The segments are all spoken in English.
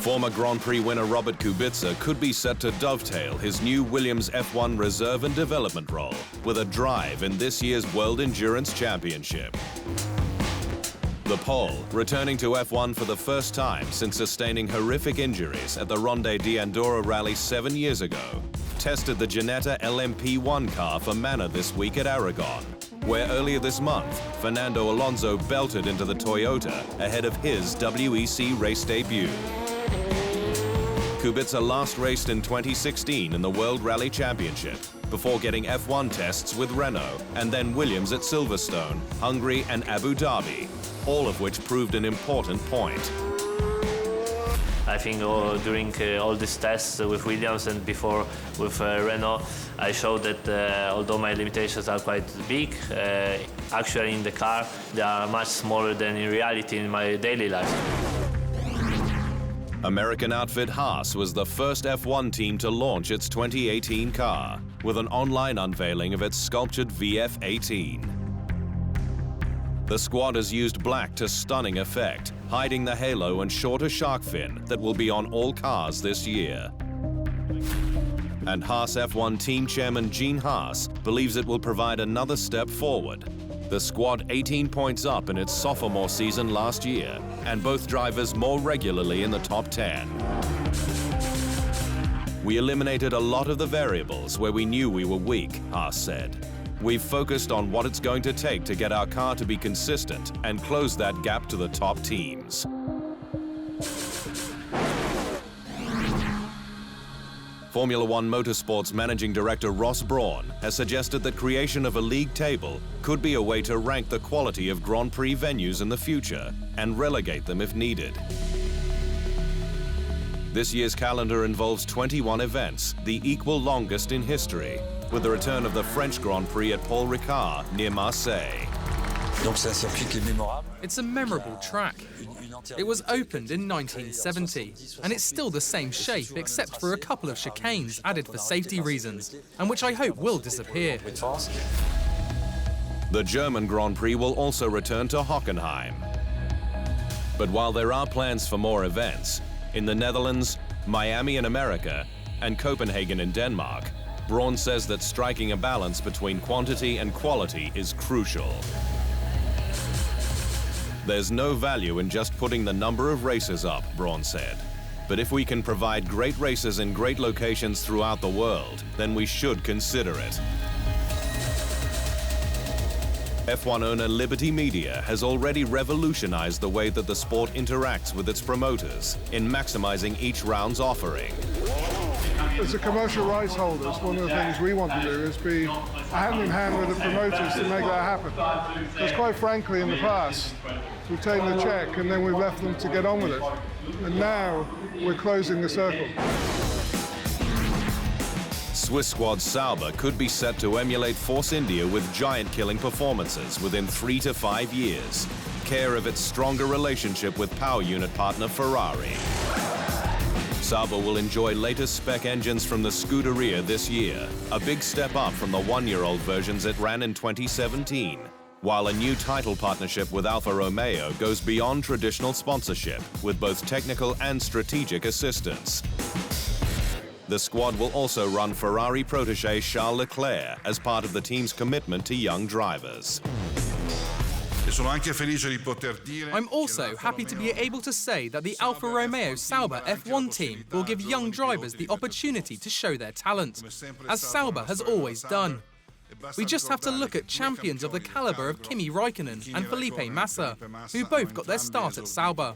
Former Grand Prix winner Robert Kubica could be set to dovetail his new Williams F1 reserve and development role with a drive in this year's World Endurance Championship. The Pole, returning to F1 for the first time since sustaining horrific injuries at the Ronde d'Andorra rally 7 years ago, tested the Ginetta LMP1 car for Manor this week at Aragon, where earlier this month, Fernando Alonso belted into the Toyota ahead of his WEC race debut. Kubica last raced in 2016 in the World Rally Championship, before getting F1 tests with Renault and then Williams at Silverstone, Hungary and Abu Dhabi, all of which proved an important point. I think during all these tests with Williams and before with Renault, I showed that although my limitations are quite big, actually in the car they are much smaller than in reality in my daily life. American outfit Haas was the first F1 team to launch its 2018 car, with an online unveiling of its sculptured VF18. The squad has used black to stunning effect, hiding the halo and shorter shark fin that will be on all cars this year. And Haas F1 team chairman Gene Haas believes it will provide another step forward. The squad 18 points up in its sophomore season last year, and both drivers more regularly in the top 10. We eliminated a lot of the variables where we knew we were weak, Haas said. We've focused on what it's going to take to get our car to be consistent and close that gap to the top teams. Formula One Motorsports Managing Director Ross Brawn has suggested that creation of a league table could be a way to rank the quality of Grand Prix venues in the future and relegate them if needed. This year's calendar involves 21 events, the equal longest in history, with the return of the French Grand Prix at Paul Ricard near Marseille. It's a memorable track. It was opened in 1970, and it's still the same shape except for a couple of chicanes added for safety reasons, and which I hope will disappear. The German Grand Prix will also return to Hockenheim. But while there are plans for more events, in the Netherlands, Miami in America, and Copenhagen in Denmark, Brawn says that striking a balance between quantity and quality is crucial. There's no value in just putting the number of races up, Brawn said. But if we can provide great races in great locations throughout the world, then we should consider it. F1 owner Liberty Media has already revolutionized the way that the sport interacts with its promoters in maximizing each round's offering. As a commercial rights holders, one of the things we want to do is be hand in hand with the promoters to make that happen. Because quite frankly, in the past, we've taken the check and then we've left them to get on with it. And now we're closing the circle. Swiss squad Sauber could be set to emulate Force India with giant-killing performances within 3 to 5 years, care of its stronger relationship with power unit partner Ferrari. Sauber will enjoy latest spec engines from the Scuderia this year, a big step up from the one-year-old versions it ran in 2017, while a new title partnership with Alfa Romeo goes beyond traditional sponsorship with both technical and strategic assistance. The squad will also run Ferrari protégé Charles Leclerc as part of the team's commitment to young drivers. I'm also happy to be able to say that the Alfa Romeo Sauber F1 team will give young drivers the opportunity to show their talent, as Sauber has always done. We just have to look at champions of the caliber of Kimi Räikkönen and Felipe Massa, who both got their start at Sauber.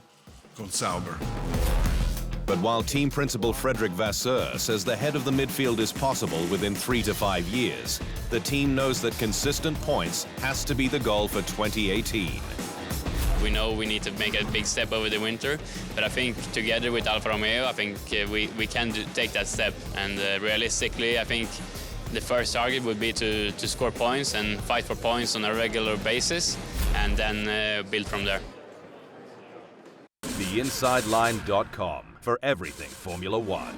But while team principal Frederick Vasseur says the head of the midfield is possible within 3 to 5 years, the team knows that consistent points has to be the goal for 2018. We know we need to make a big step over the winter, but I think together with Alfa Romeo, I think we can take that step. And realistically, I think the first target would be to score points and fight for points on a regular basis, and then build from there. TheInsideLine.com for everything Formula One.